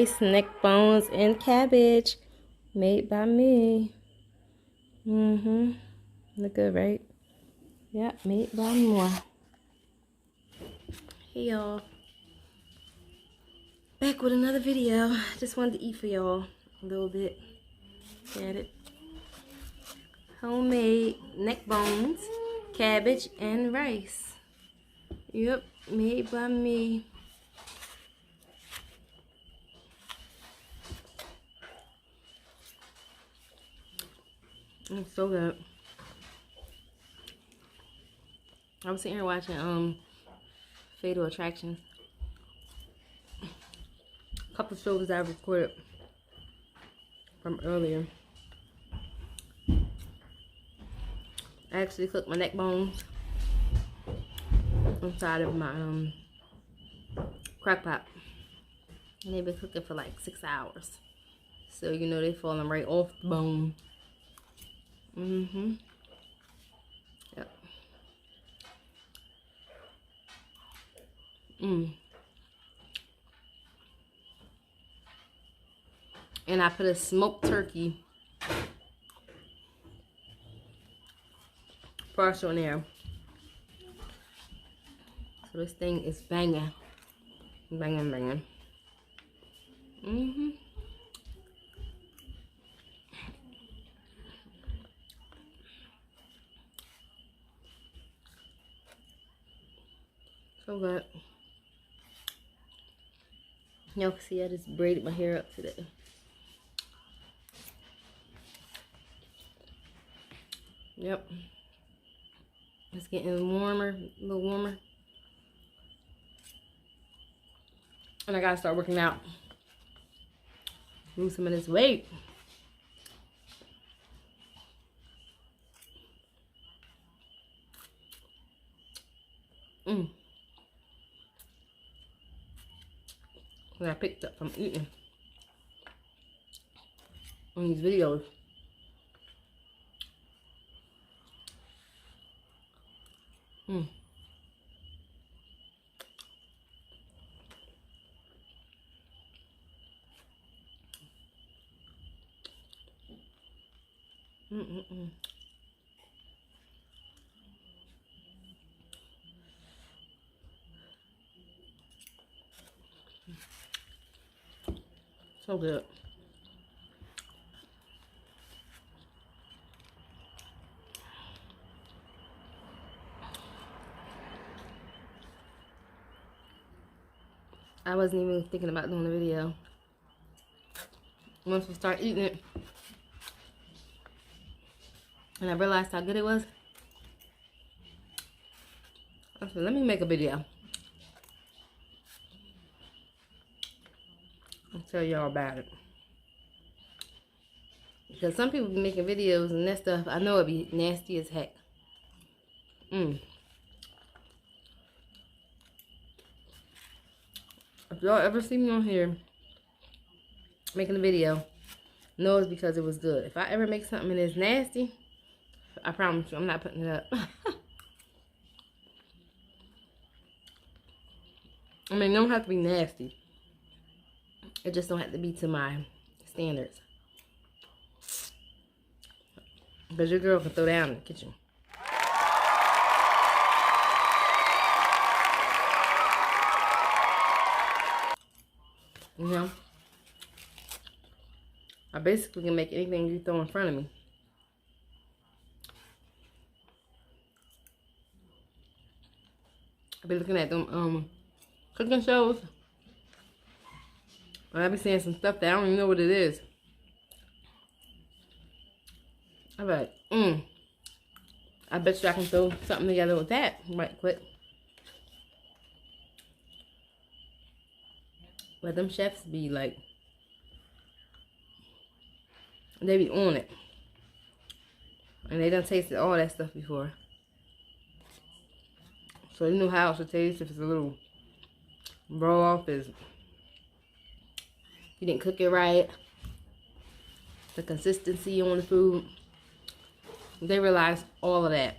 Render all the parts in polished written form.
rice, neck bones, and cabbage. Made by me. Look good, right? Yep, made by moi. Hey, y'all. Back with another video. Just wanted to eat for y'all a little bit. Got it. Homemade neck bones, cabbage, and rice. Yep, made by me. It's so good. I was sitting here watching Fatal Attraction. A couple of shows I recorded from earlier. I actually cooked my neck bones inside of my crock pot. And they've been cooking for like 6 hours. So you know they're falling right off the bone. Yep. And I put a smoked turkey partial in there. So this thing is banging. Banging, banging. So good. Y'all can see I just braided my hair up today. Yep. It's getting warmer, a little warmer. And I gotta start working out. Lose some of this weight. That I picked up from eating on these videos. So good. I wasn't even thinking about doing a video. Once we start eating it, and I realized how good it was, I said, let me make a video. I'll tell y'all about it. Because some people be making videos and that stuff, I know it'd be nasty as heck. If y'all ever see me on here making a video, know it's because it was good. If I ever make something and it's nasty, I promise you I'm not putting it up. I mean, it don't have to be nasty. It just don't have to be to my standards. Because your girl can throw down in the kitchen. You know? I basically can make anything you throw in front of me. I be looking at them cooking shows. And I be seeing some stuff that I don't even know what it is. I'm like, I bet you I can throw something together with that right quick. But them chefs be like, they be on it. And they done tasted all that stuff before. So you know how it should taste if it's a little raw off, if you didn't cook it right, the consistency on the food. They realize all of that.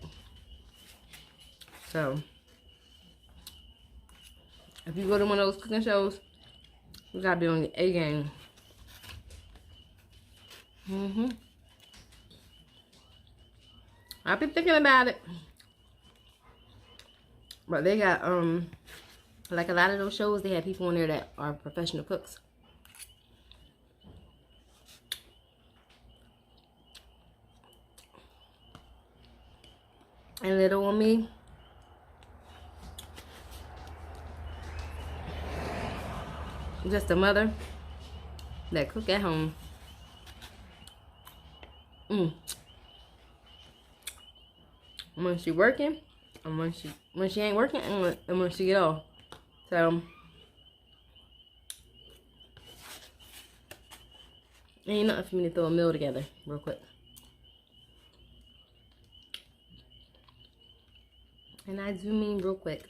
So if you go to one of those cooking shows, You gotta be on your A game. I've been thinking about it. But they got, like a lot of those shows, they have people on there that are professional cooks. And little on me, just a mother that cook at home. When she working, and when she ain't working, and when she get off. So ain't nothing for me to throw a meal together real quick. And I do mean real quick.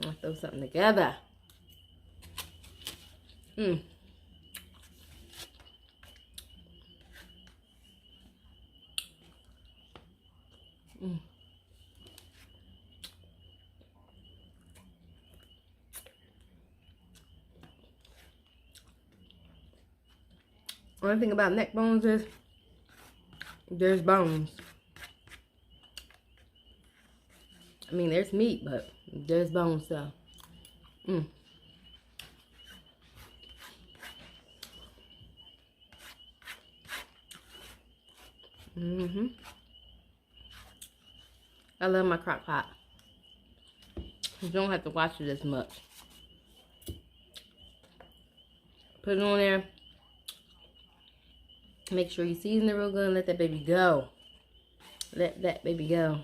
I'll throw something together. Only thing about neck bones is there's bones. I mean, there's meat, but there's bones though. I love my crock pot. You don't have to watch it as much. Put it on there. Make sure you season it real good and let that baby go. Let that baby go.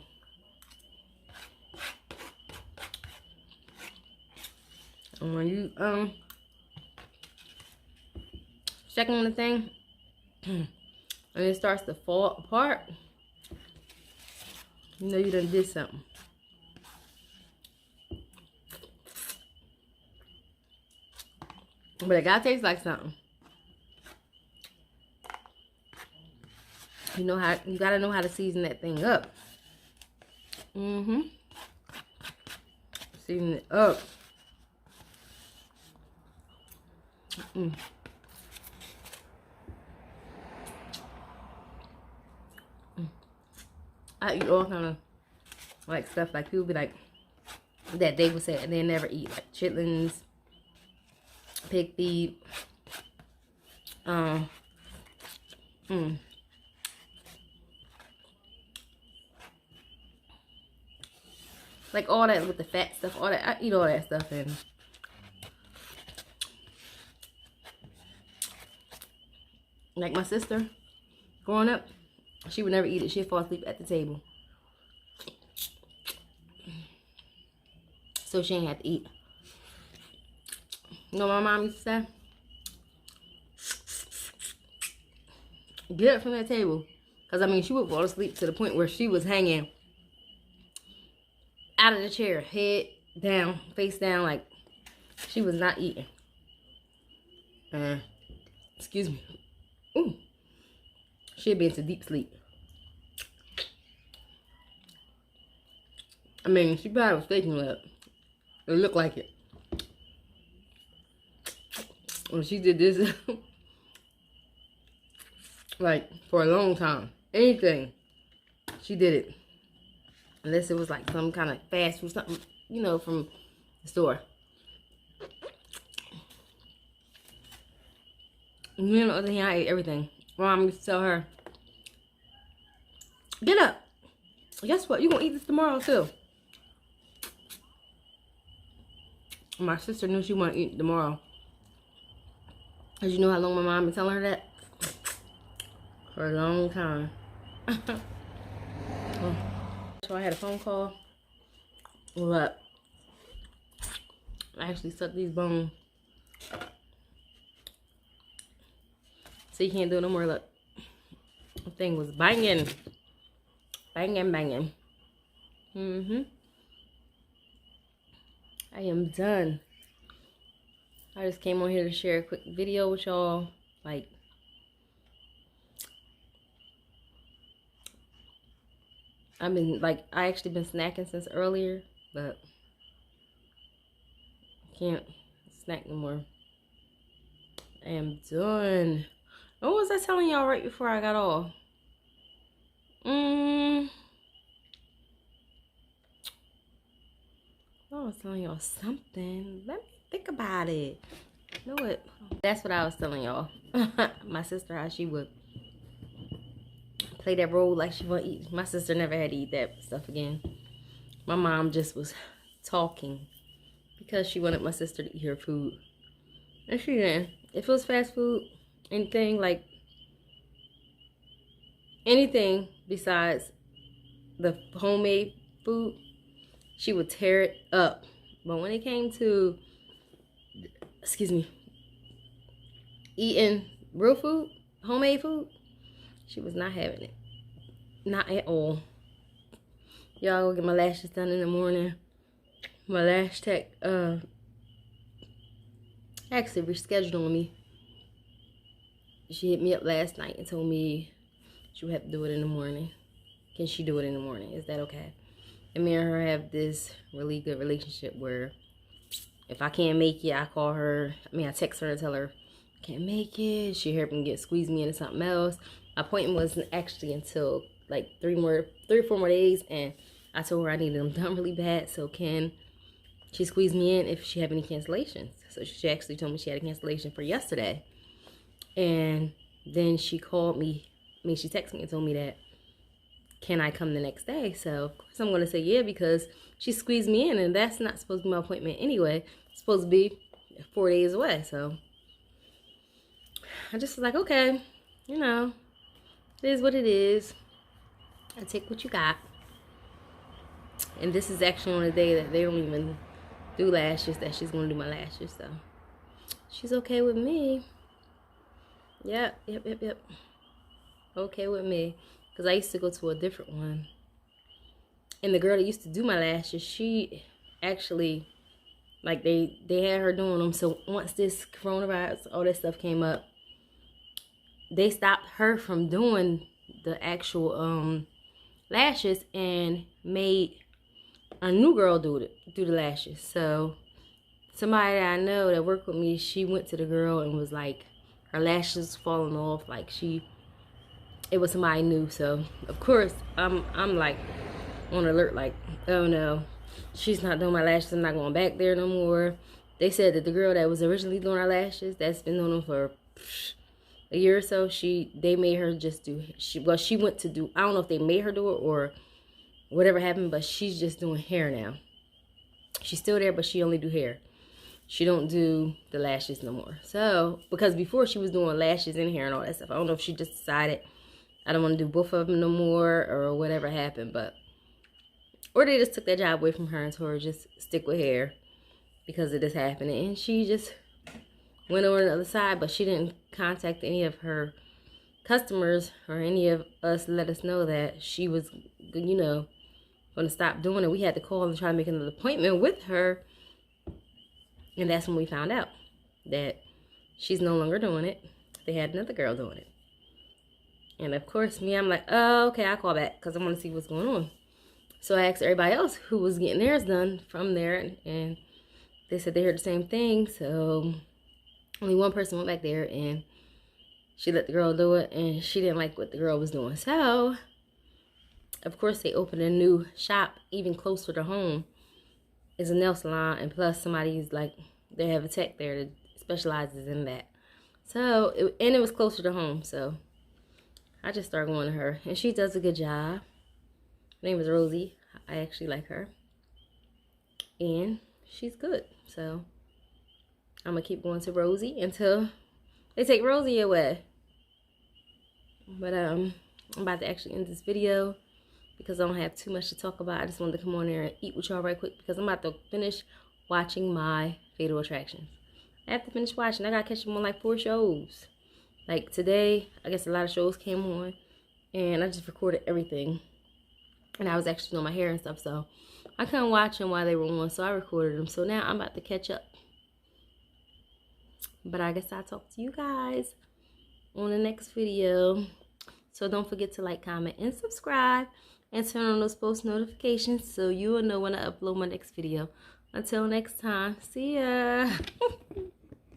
And when you check on the thing and it starts to fall apart, you know you done did something. But it gotta taste like something. You gotta know how to season that thing up. Season it up. I eat all kind of like stuff, like people be like that they would say they never eat, like chitlins, pig feet, like all that with the fat stuff, all that. I eat all that stuff. And like my sister growing up, she would never eat it. She'd fall asleep at the table, so she ain't have to eat. You know what my mom used to say? Get up from that table. Because, I mean, she would fall asleep to the point where she was hanging out of the chair, head down, face down, like she was not eating. Excuse me. Ooh. She'd be into deep sleep. I mean, she probably was faking it. It looked like it. When she did this, like, for a long time. Anything, she did it. Unless it was like some kind of fast food, something, you know, from the store. And then on the other hand, I ate everything. Mom used to tell her, get up. Guess what? You're going to eat this tomorrow, too. My sister knew she wanted to eat tomorrow. Because you know how long my mom been telling her that? For a long time. So I had a phone call. But I actually sucked these bones. So you can't do it no more. Look. The thing was banging. Banging, banging. I am done. I just came on here to share a quick video with y'all. Like, I actually been snacking since earlier, but can't snack no more. I am done. What was I telling y'all right before I got off? I was telling y'all something. Let me think about it. You know what? That's what I was telling y'all. My sister, how she would play that role like she wouldn't eat. My sister never had to eat that stuff again. My mom just was talking because she wanted my sister to eat her food. And she didn't. If it was fast food, anything besides the homemade food, she would tear it up. But when it came to, eating real food, homemade food, she was not having it. Not at all. Y'all go get my lashes done in the morning. My lash tech actually rescheduled on me. She hit me up last night and told me she would have to do it in the morning. Can she do it in the morning? Is that okay? And me and her have this really good relationship where if I can't make it, I call her. I text her and tell her I can't make it. She heard me squeeze me into something else. My appointment wasn't actually until like 3 or 4 more days, and I told her I needed them done really bad. So can she squeeze me in if she have any cancellations? So she actually told me she had a cancellation for yesterday. And then she called me. She texted me and told me that, can I come the next day? So of course I'm going to say yeah, because she squeezed me in, and that's not supposed to be my appointment anyway. It's supposed to be 4 days away. So I just was like, okay, you know, it is what it is. I take what you got. And this is actually on a day that they don't even do lashes, that she's going to do my lashes. So she's okay with me. Yep. Okay with me. Because I used to go to a different one. And the girl that used to do my lashes, she actually, like, they had her doing them. So once this coronavirus, all that stuff came up, they stopped her from doing the actual lashes and made a new girl do the lashes. So somebody that I know that worked with me, she went to the girl and was like, her lashes falling off, like it was somebody new. So of course I'm like on alert, like, oh no, she's not doing my lashes, I'm not going back there no more. They said that the girl that was originally doing our lashes, that's been doing them for a year or so, they made her just do, she went to do, I don't know if they made her do it or whatever happened, but she's just doing hair now. She's still there, but she only do hair. She don't do the lashes no more. So, because before she was doing lashes and hair and all that stuff. I don't know if she just decided I don't want to do both of them no more or whatever happened, but, or they just took that job away from her and told her just stick with hair because of this happening. And she just went over to the other side, but she didn't contact any of her customers or any of us to let us know that she was, you know, going to stop doing it. We had to call and try to make another appointment with her. And that's when we found out that she's no longer doing it. They had another girl doing it. And of course, I'm like, oh, okay, I'll call back because I want to see what's going on. So I asked everybody else who was getting theirs done from there, and they said they heard the same thing. So only one person went back there, and she let the girl do it, and she didn't like what the girl was doing. So, of course, they opened a new shop even closer to home. It's a nail salon, and plus somebody's like, they have a tech there that specializes in that. So, it was closer to home, so I just started going to her, and she does a good job. Her name is Rosie. I actually like her, and she's good. So, I'm going to keep going to Rosie until they take Rosie away. But I'm about to actually end this video because I don't have too much to talk about. I just wanted to come on there and eat with y'all right quick because I'm about to finish watching my Fatal Attractions. I have to finish watching. I got to catch them on like 4 shows. Like today, I guess a lot of shows came on, and I just recorded everything. And I was actually doing my hair and stuff, so I couldn't watch them while they were on, so I recorded them. So now I'm about to catch up. But I guess I'll talk to you guys on the next video. So don't forget to like, comment, and subscribe. And turn on those post notifications so you will know when I upload my next video. Until next time, see ya.